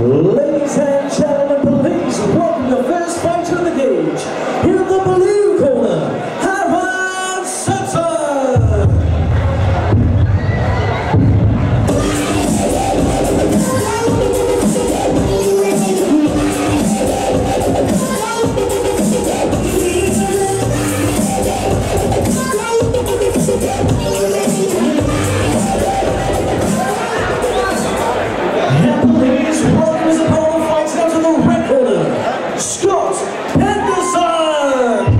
Ladies and gentlemen, please welcome the first fighter of the cage. Here in the blue corner, Harvard Sutton. And please welcome his opponent fighting out of the red corner, Scott Henderson.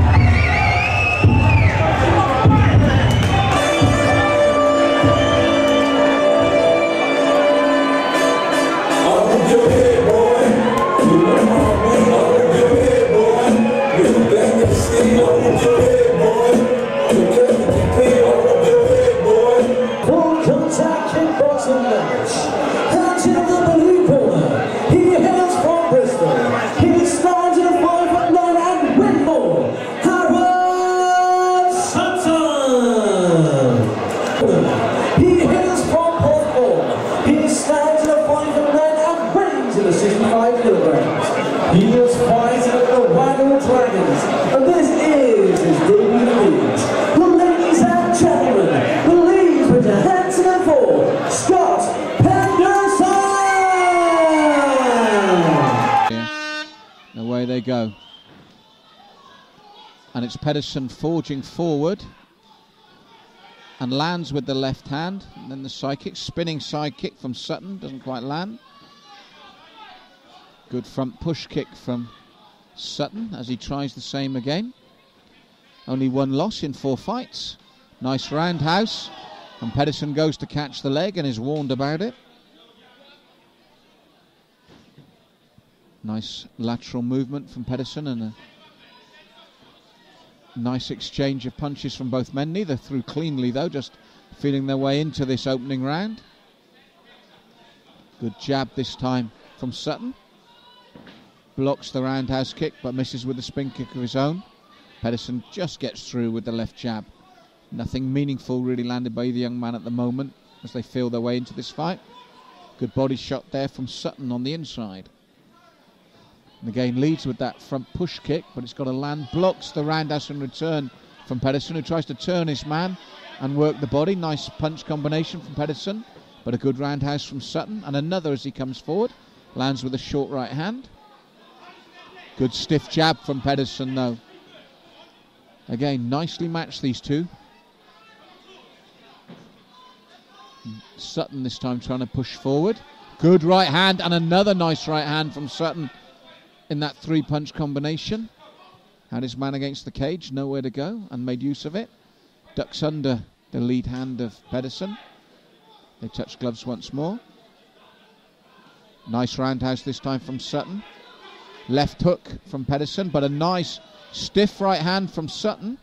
Full contact kickboxing match. In the blue corner, he hails from Bristol. He stands in a 5'9" and win more. Harvard Sutton. He hails from Porthcawl. He stands in a 5'9" and weighs in the 65 kilograms. He is fighting at the Wagon Dragons, and this is his debut in the league. Ladies and gentlemen, please put your hands together for Scott Henderson. Away they go. And it's Pedersen forging forward and lands with the left hand. And then the side kick, spinning side kick from Sutton, doesn't quite land. Good front push kick from Sutton as he tries the same again. Only one loss in 4 fights. Nice roundhouse. And Pedersen goes to catch the leg and is warned about it. Nice lateral movement from Pedersen and a nice exchange of punches from both men. Neither threw cleanly though, just feeling their way into this opening round. Good jab this time from Sutton. Blocks the roundhouse kick but misses with the spin kick of his own. Pedersen just gets through with the left jab. Nothing meaningful really landed by either young man at the moment as they feel their way into this fight. Good body shot there from Sutton on the inside. And again leads with that front push kick, but it's got to land. Blocks the roundhouse in return from Pedersen, who tries to turn his man and work the body. Nice punch combination from Pedersen, but a good roundhouse from Sutton. And another as he comes forward. Lands with a short right hand. Good stiff jab from Pedersen though. Again, nicely matched these two. Sutton this time trying to push forward. Good right hand and another nice right hand from Sutton in that 3-punch combination. Had his man against the cage, nowhere to go, and made use of it. Ducks under the lead hand of Pedersen. They touch gloves once more. Nice roundhouse this time from Sutton. Left hook from Pedersen, but a nice stiff right hand from Sutton.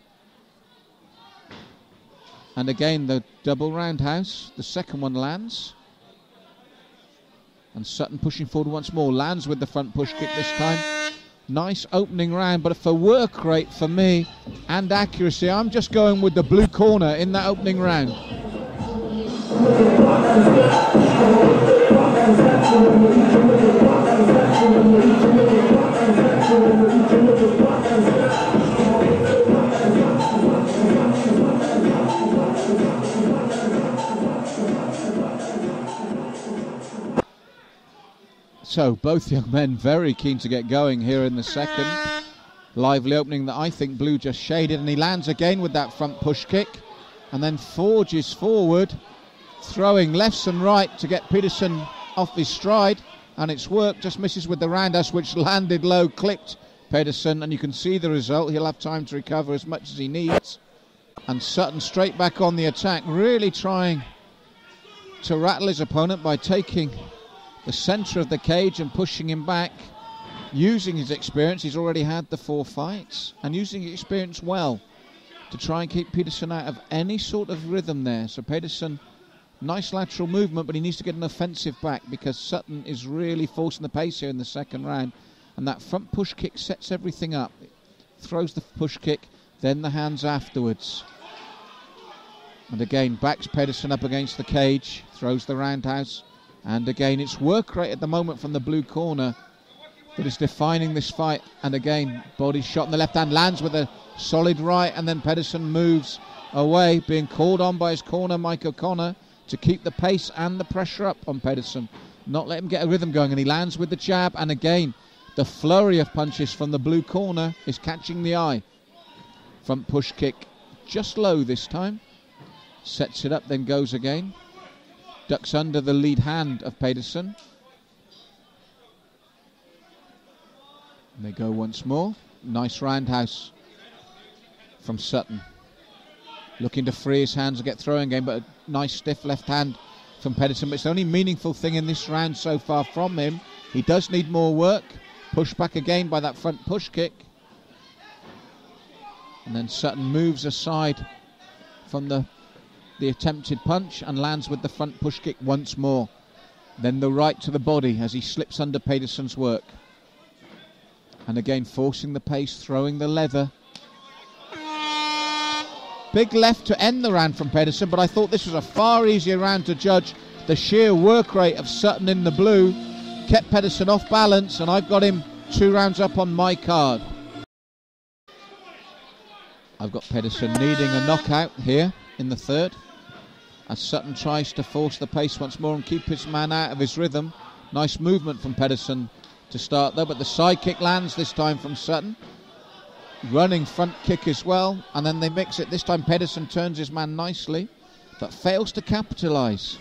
And again the double roundhouse. The second one lands. And Sutton pushing forward once more. Lands with the front push kick this time. Nice opening round, but for work rate for me and accuracy, I'm just going with the blue corner in that opening round. So both young men very keen to get going here in the second. Lively opening that I think Blue just shaded, and he lands again with that front push kick and then forges forward, throwing lefts and right to get Pedersen off his stride, and it's worked. Just misses with the roundhouse, which landed low, clipped Pedersen, and you can see the result. He'll have time to recover as much as he needs. And Sutton straight back on the attack, really trying to rattle his opponent by taking the centre of the cage and pushing him back, using his experience. He's already had the 4 fights, and using his experience well to try and keep Pedersen out of any sort of rhythm there. So Pedersen, nice lateral movement, but he needs to get an offensive back because Sutton is really forcing the pace here in the second round, and that front push kick sets everything up. It throws the push kick, then the hands afterwards. And again backs Pedersen up against the cage, throws the roundhouse, And again, it's work rate at the moment from the blue corner that is defining this fight. And again, body shot in the left hand, lands with a solid right, and then Pedersen moves away, being called on by his corner, Mike O'Connor, to keep the pace and the pressure up on Pedersen, not let him get a rhythm going. And he lands with the jab, and again, the flurry of punches from the blue corner is catching the eye. Front push kick, just low this time. Sets it up, then goes again. Ducks under the lead hand of Pedersen. And they go once more. Nice roundhouse from Sutton. Looking to free his hands and get throwing game, but a nice stiff left hand from Pedersen. But it's the only meaningful thing in this round so far from him. He does need more work. Pushed back again by that front push kick. And then Sutton moves aside from the attempted punch and lands with the front push kick once more. Then the right to the body as he slips under Pedersen's work. And again forcing the pace, throwing the leather. Big left to end the round from Pedersen, but I thought this was a far easier round to judge. The sheer work rate of Sutton in the blue kept Pedersen off balance, and I've got him 2 rounds up on my card. I've got Pedersen needing a knockout here in the third, as Sutton tries to force the pace once more and keep his man out of his rhythm. Nice movement from Pedersen to start though, but the side kick lands this time from Sutton. Running front kick as well, and then they mix it. This time Pedersen turns his man nicely, but fails to capitalise.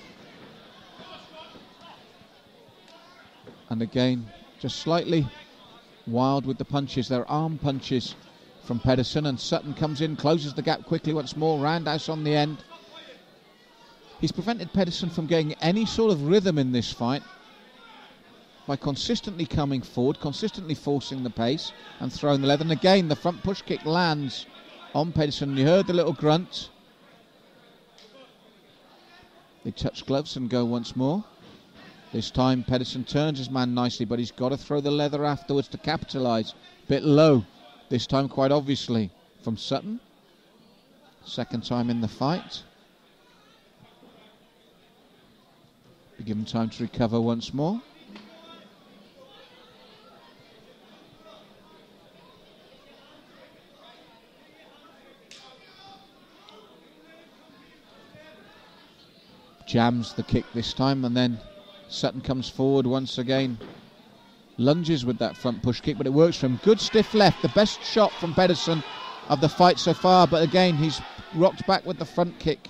And again, just slightly wild with the punches. They're arm punches from Pedersen, and Sutton comes in, closes the gap quickly once more. Roundhouse on the end. He's prevented Pedersen from getting any sort of rhythm in this fight by consistently coming forward, consistently forcing the pace and throwing the leather. And again, the front push kick lands on Pedersen. You heard the little grunt. They touch gloves and go once more. This time Pedersen turns his man nicely, but he's got to throw the leather afterwards to capitalise. Bit low this time, quite obviously, from Sutton. Second time in the fight. Be given time to recover once more. Jams the kick this time, and then Sutton comes forward once again. Lunges with that front push kick, but it works for him. Good stiff left, the best shot from Pedersen of the fight so far, but again he's rocked back with the front kick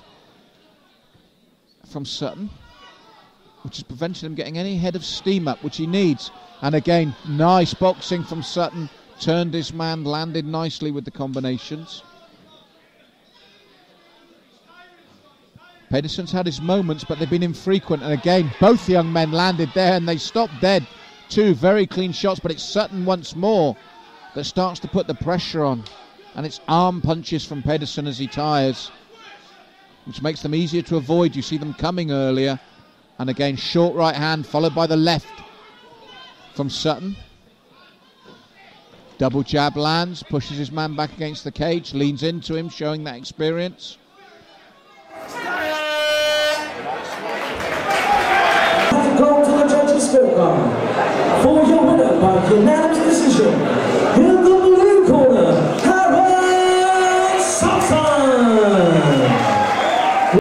from Sutton, which has prevented him getting any head of steam up, which he needs. And again, nice boxing from Sutton. Turned his man, landed nicely with the combinations. Pedersen's had his moments, but they've been infrequent. And again, both young men landed there, and they stopped dead. 2 very clean shots, but it's Sutton once more that starts to put the pressure on. And it's arm punches from Pedersen as he tires, which makes them easier to avoid. You see them coming earlier. And again, short right hand followed by the left from Sutton. Double jab lands, pushes his man back against the cage, leans into him, showing that experience.